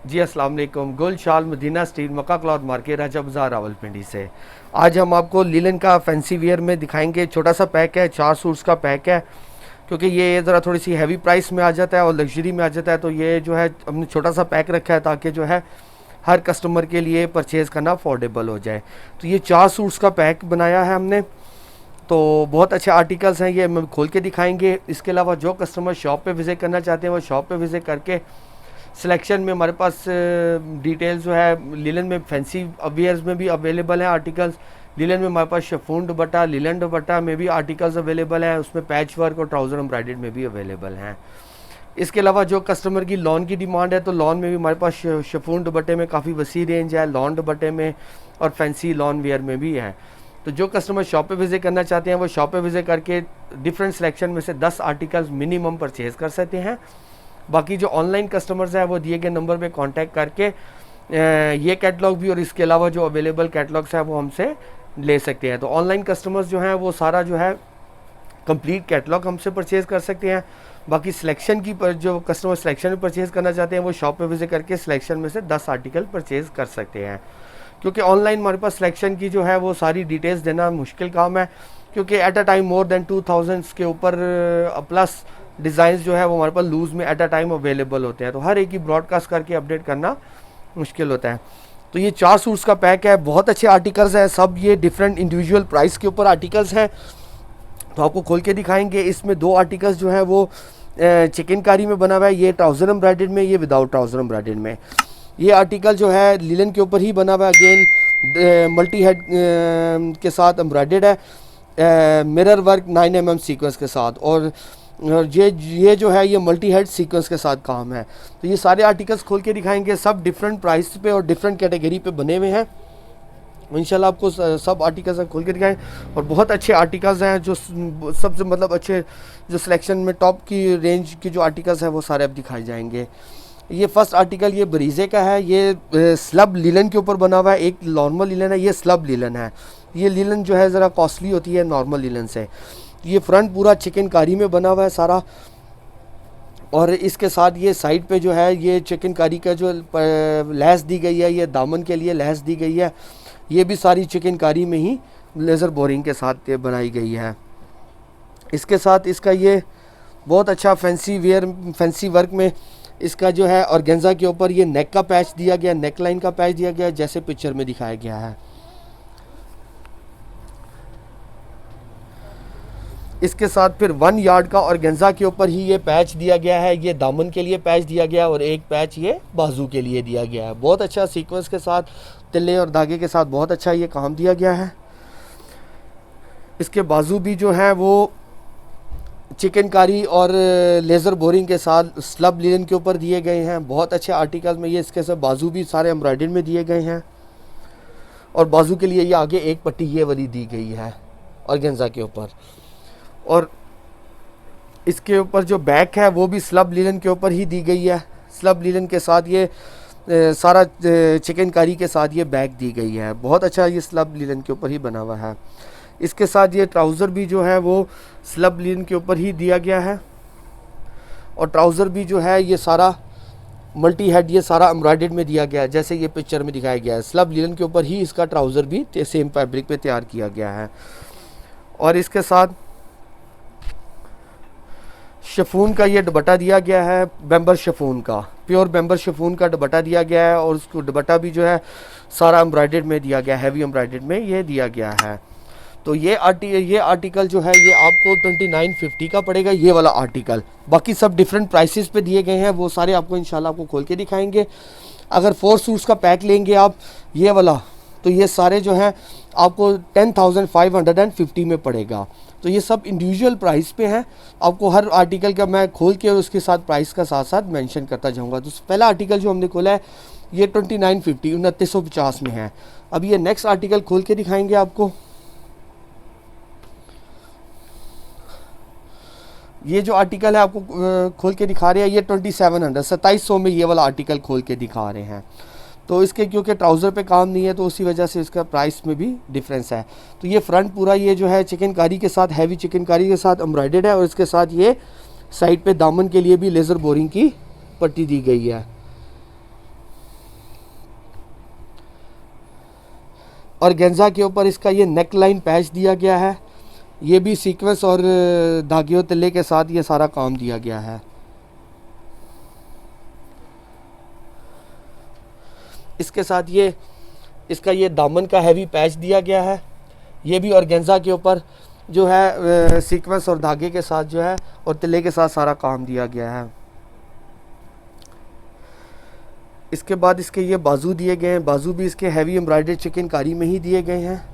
जी अस्सलाम वालेकुम। गुल शाल मदीना स्ट्रीट मक्का क्लॉथ मार्केट राजा बाजार रावलपिंडी से आज हम आपको लिलन का फैंसी वेयर में दिखाएंगे। छोटा सा पैक है, 4 सूट्स का पैक है, क्योंकि ये ज़रा थोड़ी सी हैवी प्राइस में आ जाता है और लग्जरी में आ जाता है। तो ये जो है हमने छोटा सा पैक रखा है ताकि जो है हर कस्टमर के लिए परचेज़ करना अफोर्डेबल हो जाए। तो ये 4 सूट्स का पैक बनाया है हमने। तो बहुत अच्छे आर्टिकल्स हैं, ये हम खोल के दिखाएंगे। इसके अलावा जो कस्टमर शॉप पे विज़िट करना चाहते हैं वो शॉप पे विज़िट करके सिलेक्शन में हमारे पास डिटेल्स जो है लिलन में फैंसी वेयर्स में भी अवेलेबल हैं आर्टिकल्स। लिलन में हमारे पास शिफॉन दुपट्टा, लिलन दुपट्टा में भी आर्टिकल्स अवेलेबल हैं, उसमें पैच वर्क और ट्राउज़र एम्ब्रॉयडर्ड में भी अवेलेबल हैं। इसके अलावा जो कस्टमर की लॉन की डिमांड है तो लॉन में भी हमारे पास शिफॉन दुपट्टे में काफ़ी वसी रेंज है, लॉन दुपट्टे में और फैंसी लॉन वेयर में भी है। तो जो कस्टमर शॉप पे विज़िट करना चाहते हैं वो शॉप पे विज़िट करके डिफरेंट सिलेक्शन में से 10 आर्टिकल्स मिनिमम परचेज़ कर सकते हैं। बाकी जो ऑनलाइन कस्टमर्स हैं वो दिए गए नंबर पे कांटेक्ट करके ये कैटलॉग भी और इसके अलावा जो अवेलेबल कैटलॉग्स हैं वो हमसे ले सकते हैं। तो ऑनलाइन कस्टमर्स जो हैं वो सारा जो है कंप्लीट कैटलॉग हमसे परचेज़ कर सकते हैं। बाकी सिलेक्शन की पर जो कस्टमर सिलेक्शन में परचेज़ करना चाहते हैं वो शॉप पे विज़िट करके सिलेक्शन में से 10 आर्टिकल परचेज़ कर सकते हैं। क्योंकि ऑनलाइन हमारे पास सिलेक्शन की जो है वो सारी डिटेल्स देना मुश्किल काम है, क्योंकि at a time more than 2000 के ऊपर प्लस डिज़ाइंस जो है वो हमारे पास लूज़ में एट अ टाइम अवेलेबल होते हैं। तो हर एक ही ब्रॉडकास्ट करके अपडेट करना मुश्किल होता है। तो ये 4 सूट्स का पैक है, बहुत अच्छे आर्टिकल्स हैं, सब ये डिफरेंट इंडिविजुअल प्राइस के ऊपर आर्टिकल्स हैं। तो आपको खोल के दिखाएंगे। इसमें 2 आर्टिकल्स जो है वो चिकनकारी में बना हुआ है, ये ट्राउज़र एम्ब्रॉयडर्ड में, ये विदाउट ट्राउज़र एम्ब्रॉयडर्ड में। ये आर्टिकल जो है लिलन के ऊपर ही बना हुआ है, अगेन मल्टी हेड के साथ एम्ब्रॉयडर्ड है, मिरर वर्क 9 mm सीक्वेंस के साथ, और ये जो है ये मल्टी हेड सीक्वेंस के साथ काम है। तो ये सारे आर्टिकल्स खोल के दिखाएंगे, सब डिफरेंट प्राइस पे और डिफरेंट कैटेगरी पे बने हुए हैं। इंशाल्लाह आपको सब आर्टिकल्स खोल के दिखाएं, और बहुत अच्छे आर्टिकल्स हैं जो सबसे मतलब अच्छे जो सिलेक्शन में टॉप की रेंज की जो आर्टिकल्स हैं वो सारे अब दिखाए जाएंगे। ये फर्स्ट आर्टिकल ये बरीज़े का है, ये स्लब लिलन के ऊपर बना हुआ है। एक नॉर्मल लिलन है, ये स्लब लिलन है। ये लिलन जो है ज़रा कॉस्टली होती है नॉर्मल लिलन से। ये फ्रंट पूरा चिकनकारी में बना हुआ है सारा, और इसके साथ ये साइड पे जो है ये चिकनकारी का जो लैस दी गई है, ये दामन के लिए लैस दी गई है, ये भी सारी चिकनकारी में ही लेज़र बोरिंग के साथ बनाई गई है। इसके साथ इसका ये बहुत अच्छा फैंसी वेयर फैंसी वर्क में इसका जो है ऑर्गेन्जा के ऊपर ये नेक का पैच दिया गया, नेक लाइन का पैच दिया गया, जैसे पिक्चर में दिखाया गया है। इसके साथ फिर 1 यार्ड का ऑर्गेन्जा के ऊपर ही ये पैच दिया गया है, ये दामन के लिए पैच दिया गया और एक पैच ये बाजू के लिए दिया गया है। बहुत अच्छा सीक्वेंस के साथ तिल्ले और धागे के साथ बहुत अच्छा ये काम दिया गया है। इसके बाजू भी जो है वो चिकनकारी और लेज़र बोरिंग के साथ स्लब लिलन के ऊपर दिए गए हैं। बहुत अच्छे आर्टिकल्स में ये इसके साथ बाजू भी सारे एम्ब्रॉयडर्ड में दिए गए हैं, और बाजू के लिए ये आगे एक पट्टी ये वाली दी गई है ऑर्गेन्जा के ऊपर। और इसके ऊपर जो बैक है वो भी स्लब लिलन के ऊपर ही दी गई है। स्लब लिलन के साथ ये सारा चिकनकारी के साथ ये बैक दी गई है। बहुत अच्छा ये स्लब लिलन के ऊपर ही बना हुआ है। इसके साथ ये ट्राउज़र भी जो है वो स्लब लिलन के ऊपर ही दिया गया है, और ट्राउज़र भी जो है ये सारा मल्टी हेड ये सारा एम्ब्रॉयडर्ड में दिया गया है, जैसे ये पिक्चर में दिखाया गया है। स्लब लिलन के ऊपर ही इसका ट्राउज़र भी सेम फैब्रिक पे तैयार किया गया है। और इसके साथ शिफॉन का ये दुपट्टा दिया गया है, बेम्बर शिफॉन का, प्योर बेम्बर शिफॉन का दुपट्टा दिया गया है, और उसको दुपट्टा भी जो है सारा एम्ब्रॉयडर्ड में दिया गया है, हैवी एम्ब्रॉयडर्ड में ये दिया गया है। तो ये आर्टिकल जो है ये आपको 2950 का पड़ेगा, ये वाला आर्टिकल। बाकी सब डिफरेंट प्राइसेस पे दिए गए हैं, वो सारे आपको इंशाल्लाह आपको खोल के दिखाएंगे। अगर 4 सूट्स का पैक लेंगे आप ये वाला, तो ये सारे जो हैं आपको 10,550 में पड़ेगा। तो ये सब इंडिविजुअल प्राइस पे हैं, आपको हर आर्टिकल का मैं खोल के और उसके साथ प्राइस का साथ साथ मेंशन करता जाऊंगा। तो पहला आर्टिकल जो हमने खोला है ये 2950 2950 में है। अब ये नेक्स्ट आर्टिकल खोल के दिखाएंगे आपको। ये जो आर्टिकल है आपको खोल के दिखा रहे हैं ये 2700 में ये वाला आर्टिकल खोल के दिखा रहे हैं। तो इसके क्योंकि ट्राउज़र पे काम नहीं है तो उसी वजह से इसका प्राइस में भी डिफरेंस है। तो ये फ्रंट पूरा ये जो है चिकनकारी के साथ हैवी चिकनकारी के साथ एम्ब्रॉयडर्ड है, और इसके साथ ये साइड पे दामन के लिए भी लेज़र बोरिंग की पट्टी दी गई है। ऑर्गेन्जा के ऊपर इसका ये नेक लाइन पैच दिया गया है, ये भी सीक्वेंस और धागे और तिल्ले के साथ ये सारा काम दिया गया है। इसके साथ ये इसका ये दामन का हैवी पैच दिया गया है, ये भी ऑर्गेन्जा के ऊपर जो है सीक्वेंस और धागे के साथ जो है और तिल्ले के साथ सारा काम दिया गया है। इसके बाद इसके ये बाजू दिए गए हैं, बाजू भी इसके हैवी एम्ब्रॉयडर्ड चिकनकारी में ही दिए गए हैं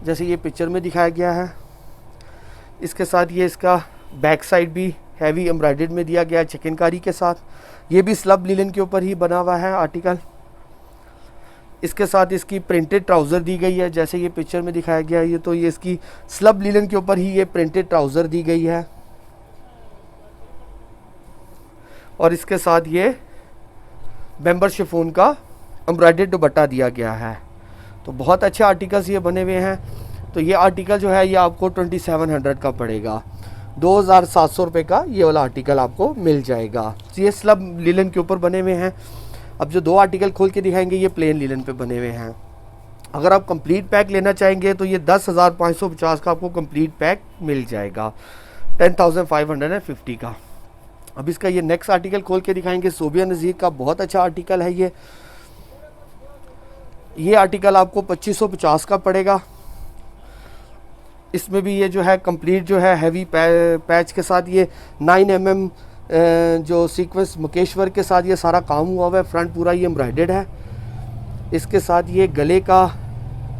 जैसे ये पिक्चर में दिखाया गया है। इसके साथ ये इसका बैक साइड भी हैवी एम्ब्रॉयडर्ड में दिया गया है चिकनकारी के साथ, ये भी स्लब लिनन के ऊपर ही बना हुआ है आर्टिकल। इसके साथ इसकी प्रिंटेड ट्राउज़र दी गई है जैसे ये पिक्चर में दिखाया गया है, ये तो ये इसकी स्लब लिनन के ऊपर ही ये प्रिंटेड ट्राउज़र दी गई है और इसके साथ ये बेम्बर शिफॉन का एम्ब्रॉयडर्ड दुपट्टा दिया गया है। तो बहुत अच्छे आर्टिकल्स ये बने हुए हैं। तो ये आर्टिकल जो है ये आपको 2700 का पड़ेगा, 2700 रुपये का ये वाला आर्टिकल आपको मिल जाएगा। तो ये स्लब लिनन के ऊपर बने हुए हैं। अब जो दो आर्टिकल खोल के दिखाएंगे ये प्लेन लिनन पे बने हुए हैं। अगर आप कंप्लीट पैक लेना चाहेंगे तो ये 10,550 का आपको कंप्लीट पैक मिल जाएगा, 10,550 का। अब इसका ये नेक्स्ट आर्टिकल खोल के दिखाएंगे, सोबिया नज़ीर का बहुत अच्छा आर्टिकल है ये आर्टिकल आपको 2550 का पड़ेगा। इसमें भी ये जो है कंप्लीट जो है हैवी पैच के साथ ये 9 mm जो सीक्वेंस मुकेशवर के साथ ये सारा काम हुआ हुआ है, फ्रंट पूरा ये एम्ब्रॉयडर्ड है। इसके साथ ये गले का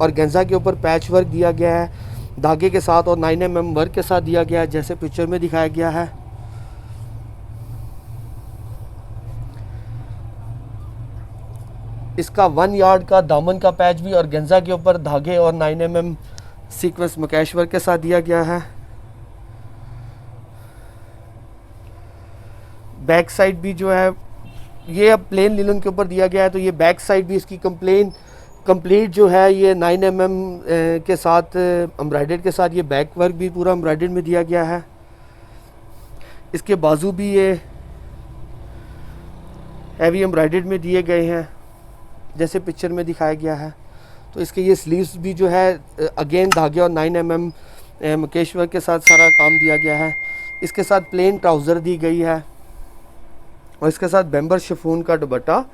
और गेंजा के ऊपर पैच वर्क दिया गया है धागे के साथ और 9 mm वर्क के साथ दिया गया है जैसे पिक्चर में दिखाया गया है। इसका 1 यार्ड का दामन का पैच भी और गेंजा के ऊपर धागे और 9 mm सीक्वेंस मुकेशवर के साथ दिया गया है। बैक साइड भी जो है ये अब प्लेन लिनन के ऊपर दिया गया है, तो ये बैक साइड भी इसकी कंप्लीट जो है ये 9 mm के साथ एम्ब्रॉयडर्ड के साथ ये बैक वर्क भी पूरा एम्ब्रॉयडर्ड में दिया गया है। इसके बाजू भी ये हैवी एम्ब्रॉयडर्ड में दिए गए हैं जैसे पिक्चर में दिखाया गया है। तो इसके ये स्लीव्स भी जो है अगेन धागे और 9 mm मुकेशवर के साथ सारा काम दिया गया है। इसके साथ प्लेन ट्राउज़र दी गई है और इसके साथ बेम्बर शिफॉन का दुपट्टा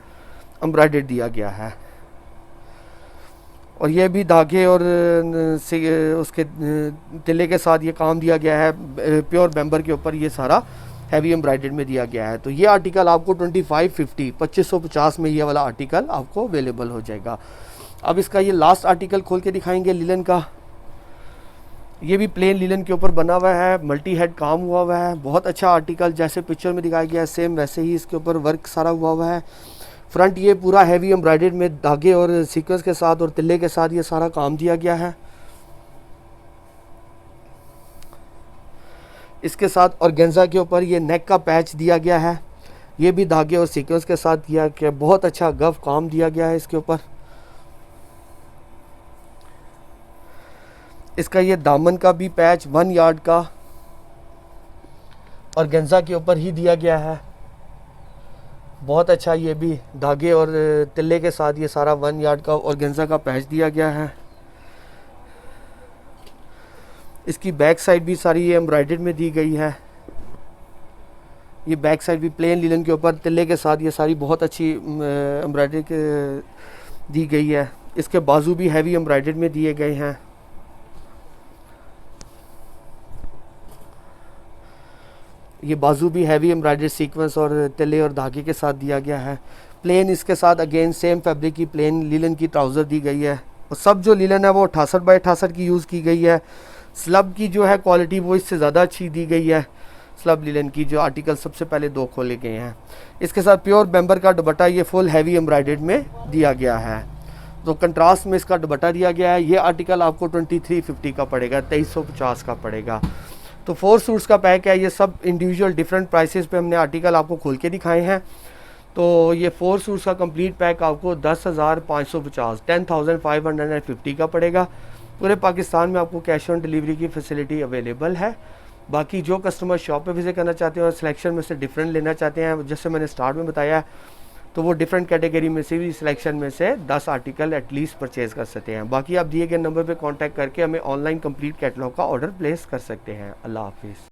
एम्ब्रॉयडर्ड दिया गया है और ये भी धागे और उसके तिल्ले के साथ ये काम दिया गया है, प्योर बेम्बर के ऊपर ये सारा हैवी एम्ब्रॉयडर्ड में दिया गया है। तो ये आर्टिकल आपको 2550 में ये वाला आर्टिकल आपको अवेलेबल हो जाएगा। अब इसका ये लास्ट आर्टिकल खोल के दिखाएंगे लिनन का। ये भी प्लेन लिनन के ऊपर बना हुआ है, मल्टी हेड काम हुआ हुआ है, बहुत अच्छा आर्टिकल जैसे पिक्चर में दिखाया गया है सेम वैसे ही इसके ऊपर वर्क सारा हुआ हुआ है। फ्रंट ये पूरा हैवी एम्ब्रॉयडर्ड में धागे और सीक्वेंस के साथ और तिल्ले के साथ ये सारा काम दिया गया है। इसके साथ ऑर्गेन्जा के ऊपर ये नेक का पैच दिया गया है, ये भी धागे और सीक्वेंस के साथ दिया गया, बहुत अच्छा गव काम दिया गया है इसके ऊपर। इसका ये दामन का भी पैच 1 यार्ड का ऑर्गेन्जा के ऊपर ही दिया गया है, बहुत अच्छा ये भी धागे और तिल्ले के साथ ये सारा 1 यार्ड का ऑर्गेन्जा का पैच दिया गया है। इसकी बैक साइड भी सारी ये एम्ब्रॉयडर्ड में दी गई है, ये बैक साइड भी प्लेन लिनन के ऊपर तिल्ले के साथ ये सारी बहुत अच्छी एम्ब्रॉयडरी दी गई है। इसके बाजू भी हैवी एम्ब्रॉयडर्ड में दिए गए हैं। ये बाजू भी हैवी एम्ब्रॉयडर्ड सीक्वेंस और तिल्ले और धागे के साथ दिया गया है। प्लेन इसके साथ अगेन सेम फैब्रिक की प्लेन लिनन की ट्राउज़र दी गई है और सब जो लिनन है वो 68 बाई 68 की यूज़ की गई है। स्लब की जो है क्वालिटी वो इससे ज़्यादा अच्छी दी गई है। स्लब लिनन की जो आर्टिकल सबसे पहले 2 खोले गए हैं। इसके साथ प्योर बेम्बर का दुपट्टा ये फुल हैवी एम्ब्रॉयडर्ड में दिया गया है, तो कंट्रास्ट में इसका दुपट्टा दिया गया है। ये आर्टिकल आपको 2350 का पड़ेगा, 2350 का पड़ेगा। तो 4 सूट्स का पैक है, ये सब इंडिविजुअल डिफरेंट प्राइसेस पे हमने आर्टिकल आपको खोल के दिखाए हैं। तो ये 4 सूट्स का कंप्लीट पैक आपको 10,550 10,550 का पड़ेगा। पूरे पाकिस्तान में आपको कैश ऑन डिलीवरी की फैसिलिटी अवेलेबल है। बाकी जो कस्टमर शॉप पे विज़िट करना चाहते हैं और सिलेक्शन में से डिफरेंट लेना चाहते हैं, जैसे मैंने स्टार्ट में बताया, तो वो डिफरेंट कैटेगरी में से भी सिलेक्शन में से 10 आर्टिकल एटलीस्ट परचेज कर सकते हैं। बाकी आप दिए गए नंबर पे कांटेक्ट करके हमें ऑनलाइन कंप्लीट कैटलॉग का ऑर्डर प्लेस कर सकते हैं। अल्लाह हाफिज़।